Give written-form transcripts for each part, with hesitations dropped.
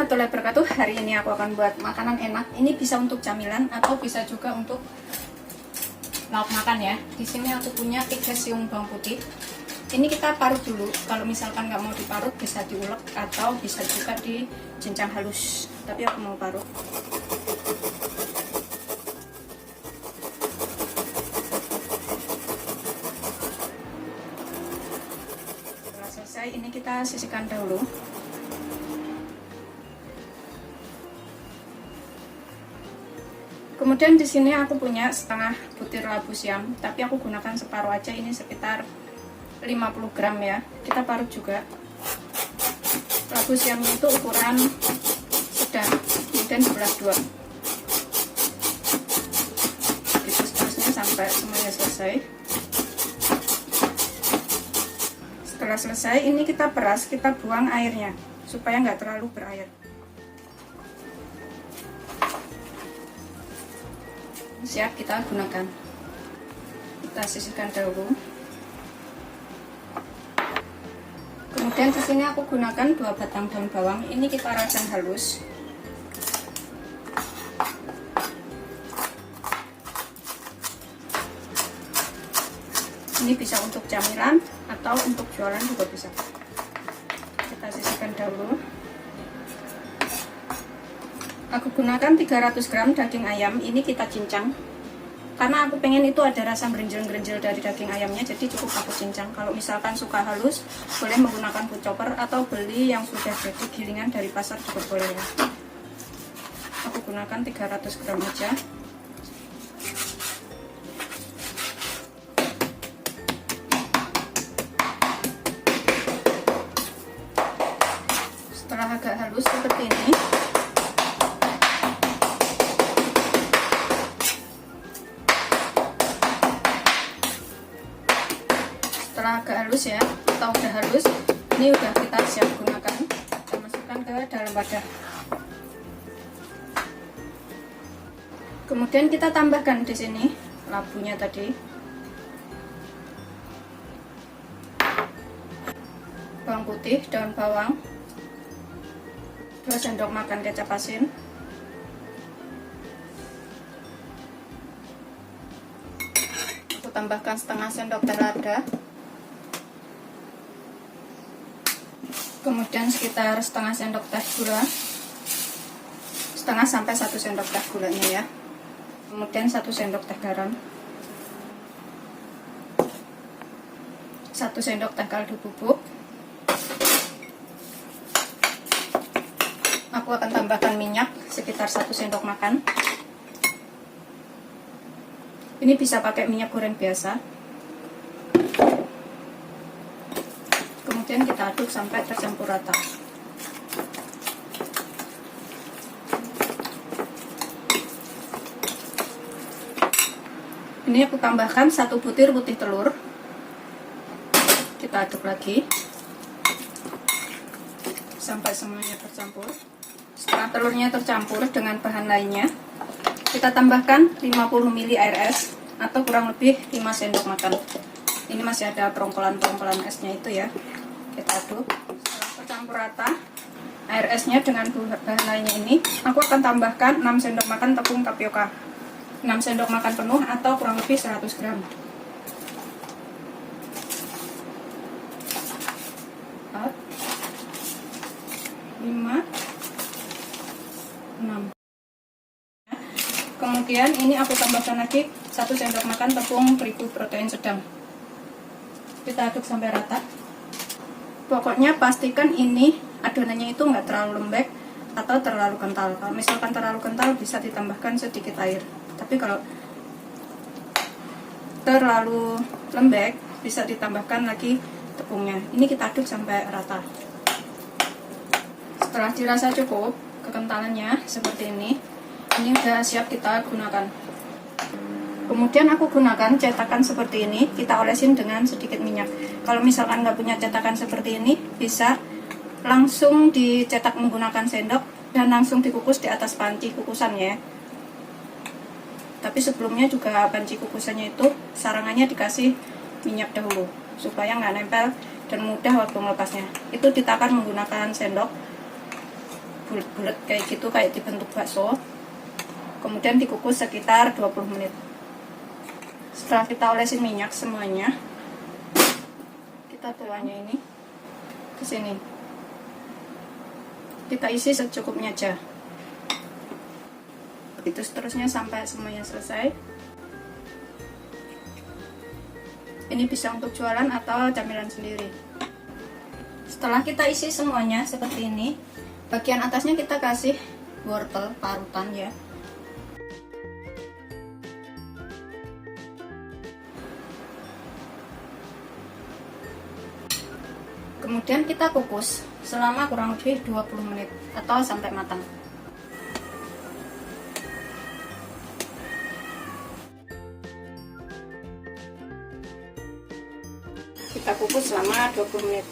warahmatullahi wabarakatuh. Hari ini aku akan buat makanan enak. Ini bisa untuk camilan atau bisa juga untuk lauk makan ya. Di sini aku punya 3 siung bawang putih. Ini kita parut dulu. Kalau misalkan nggak mau diparut bisa diulek atau bisa juga dicincang halus. Tapi aku mau parut. Setelah selesai, ini kita sisihkan dahulu. Kemudian di sini aku punya setengah butir labu siam, tapi aku gunakan separuh aja, ini sekitar 50 gram ya. Kita parut juga. Labu siamnya itu ukuran sedang, kemudian dibelah dua. Itu seterusnya sampai semuanya selesai. Setelah selesai, ini kita peras, kita buang airnya supaya nggak terlalu berair. Siap kita gunakan. Kita sisihkan dahulu. Kemudian di sini aku gunakan 2 batang daun bawang. Ini kita rajang halus. Ini bisa untuk camilan atau untuk jualan juga bisa. Kita sisihkan dahulu. Aku gunakan 300 gram daging ayam, ini kita cincang. Karena aku pengen itu ada rasa gerinjel-gerinjel dari daging ayamnya, jadi cukup aku cincang. Kalau misalkan suka halus, boleh menggunakan food chopper atau beli yang sudah jadi gilingan dari pasar juga boleh ya. Aku gunakan 300 gram aja. Setelah agak halus seperti ini, setelah agak halus ya, atau udah halus, ini udah kita siap gunakan. Kita masukkan ke dalam wadah. Kemudian kita tambahkan di sini labunya tadi, bawang putih, daun bawang, 2 sendok makan kecap asin, aku tambahkan setengah sendok teh lada. Kemudian sekitar setengah sendok teh gula, setengah sampai 1 sendok teh gulanya ya. Kemudian 1 sendok teh garam, 1 sendok teh kaldu bubuk. Aku akan tambahkan minyak sekitar 1 sendok makan. Ini bisa pakai minyak goreng biasa. Kemudian kita aduk sampai tercampur rata. Ini aku tambahkan 1 butir putih telur. Kita aduk lagi sampai semuanya tercampur. Setelah telurnya tercampur dengan bahan lainnya, kita tambahkan 50 ml air es atau kurang lebih 5 sendok makan. Ini masih ada perongkolan-perongkolan esnya itu ya. Kita aduk. Setelah tercampur rata air esnya dengan bahan lainnya ini, aku akan tambahkan 6 sendok makan tepung tapioka, 6 sendok makan penuh atau kurang lebih 100 gram. 4, 5, 6. Kemudian ini aku tambahkan lagi 1 sendok makan tepung terigu protein sedang. Kita aduk sampai rata. Pokoknya pastikan ini adonannya itu nggak terlalu lembek atau terlalu kental. Kalau misalkan terlalu kental bisa ditambahkan sedikit air. Tapi kalau terlalu lembek bisa ditambahkan lagi tepungnya. Ini kita aduk sampai rata. Setelah dirasa cukup kekentalannya seperti ini udah siap kita gunakan. Kemudian aku gunakan cetakan seperti ini, kita olesin dengan sedikit minyak. Kalau misalkan nggak punya cetakan seperti ini, bisa langsung dicetak menggunakan sendok dan langsung dikukus di atas panci kukusan ya. Tapi sebelumnya juga panci kukusannya itu sarangannya dikasih minyak dahulu supaya nggak nempel dan mudah waktu melepasnya. Itu ditakar menggunakan sendok bulat-bulat kayak gitu, kayak dibentuk bakso. Kemudian dikukus sekitar 20 menit. Setelah kita olesin minyak semuanya, kita tuangnya ini ke sini. Kita isi secukupnya aja. Itu seterusnya sampai semuanya selesai. Ini bisa untuk jualan atau camilan sendiri. Setelah kita isi semuanya seperti ini, bagian atasnya kita kasih wortel parutan ya. Kemudian kita kukus selama kurang lebih 20 menit atau sampai matang. Kita kukus selama 20 menit.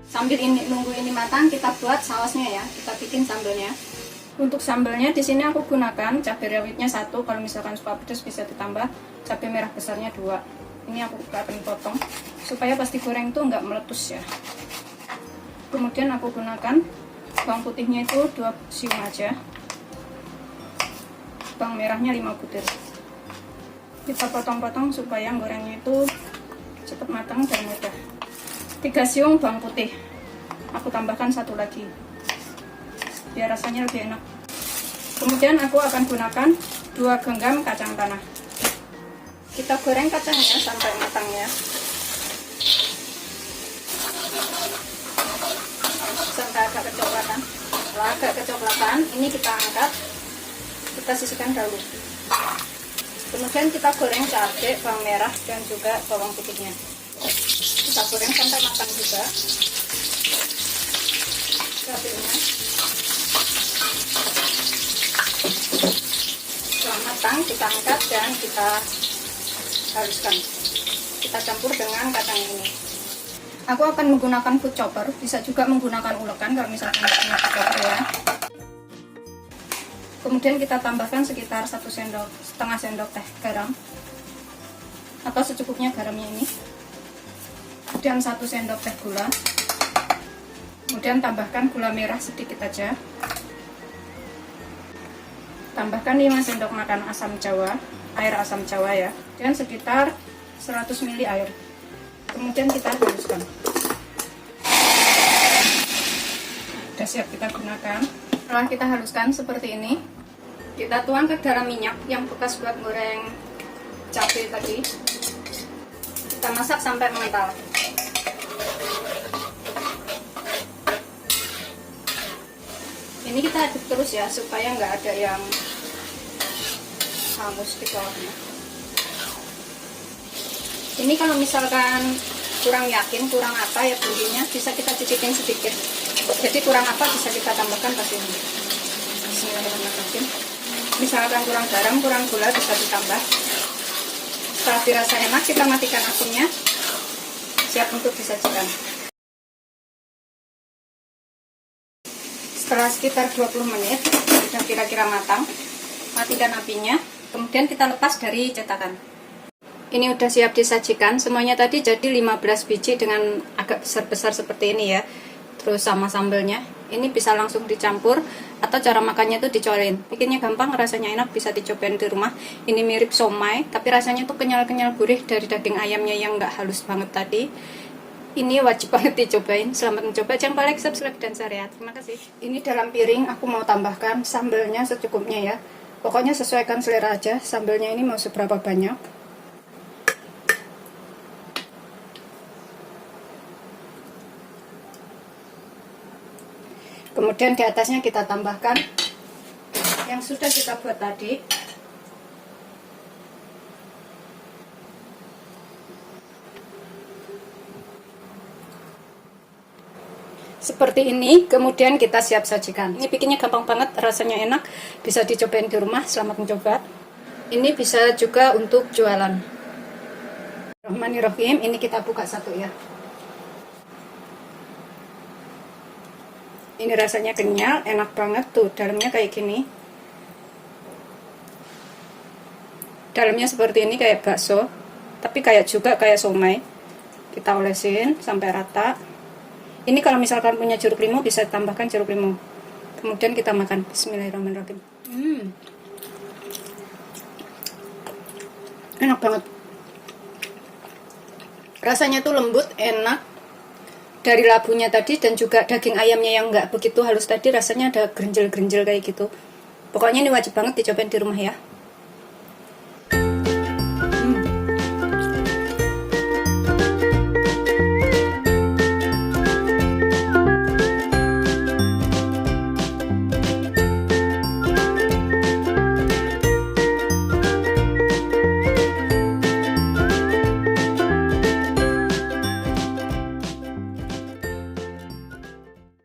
Sambil nunggu ini matang, kita buat sausnya ya. Kita bikin sambelnya. Untuk sambelnya di sini aku gunakan cabai rawitnya 1, kalau misalkan suka pedas bisa ditambah. Cabai merah besarnya 2. Ini aku akan potong supaya pas digoreng itu nggak meletus ya. Kemudian aku gunakan bawang putihnya itu 2 siung aja. Bawang merahnya 5 butir. Kita potong-potong supaya gorengnya itu cepat matang dan mudah. 3 siung bawang putih, aku tambahkan 1 lagi biar rasanya lebih enak. Kemudian aku akan gunakan 2 genggam kacang tanah. Kita goreng kacangnya sampai matang ya, sampai agak kecoklatan. Setelah agak kecoklatan, ini kita angkat, kita sisihkan dahulu. Kemudian kita goreng cabai, bawang merah, dan juga bawang putihnya. Kita goreng sampai matang juga cabainya. Setelah matang, kita angkat dan kita haluskan. Kita campur dengan kacang ini. Aku akan menggunakan food chopper, bisa juga menggunakan ulekan kalau misalkan punya food chopper ya. Kemudian kita tambahkan sekitar 1,5 sendok teh garam atau secukupnya garamnya ini, dan 1 sendok teh gula. Kemudian tambahkan gula merah sedikit aja, tambahkan 5 sendok makan asam jawa, air asam jawa ya, dan sekitar 100 ml air. Kemudian kita haluskan. Sudah siap kita gunakan. Setelah kita haluskan seperti ini, kita tuang ke dalam minyak yang bekas buat goreng cabai tadi. Kita masak sampai mengental. Ini kita aduk terus ya, supaya nggak ada yang hangus di bawahnya. Ini kalau misalkan kurang yakin, kurang apa ya bumbunya, bisa kita cicipin sedikit. Jadi kurang apa bisa kita tambahkan pas ini. Bismillahirrahmanirrahim. Misalkan kurang garam, kurang gula bisa ditambah. Setelah dirasa enak, kita matikan apinya. Siap untuk disajikan. Setelah sekitar 20 menit, sudah kira-kira matang. Matikan apinya, kemudian kita lepas dari cetakan. Ini udah siap disajikan. Semuanya tadi jadi 15 biji dengan agak besar-besar seperti ini ya. Terus sama sambelnya. Ini bisa langsung dicampur atau cara makannya itu dicolin. Bikinnya gampang, rasanya enak, bisa dicobain di rumah. Ini mirip somai, tapi rasanya tuh kenyal-kenyal gurih dari daging ayamnya yang nggak halus banget tadi. Ini wajib banget dicobain. Selamat mencoba, jangan lupa like, subscribe, dan share ya. Terima kasih. Ini dalam piring aku mau tambahkan sambelnya secukupnya ya. Pokoknya sesuaikan selera aja. Sambelnya ini mau seberapa banyak. Kemudian di atasnya kita tambahkan yang sudah kita buat tadi. Seperti ini, kemudian kita siap sajikan. Ini bikinnya gampang banget, rasanya enak, bisa dicobain di rumah. Selamat mencoba. Ini bisa juga untuk jualan. Bismillahirrahmanirrahim. Ini kita buka satu ya. Ini rasanya kenyal, enak banget tuh. Dalamnya kayak gini. Dalamnya seperti ini kayak bakso, tapi kayak juga kayak somai. Kita olesin sampai rata. Ini kalau misalkan punya jeruk limau bisa tambahkan jeruk limau. Kemudian kita makan. Bismillahirrahmanirrahim. Enak banget. Rasanya tuh lembut, enak. Dari labunya tadi dan juga daging ayamnya yang nggak begitu halus tadi, rasanya ada grenjel-grenjel kayak gitu. Pokoknya ini wajib banget dicobain di rumah ya.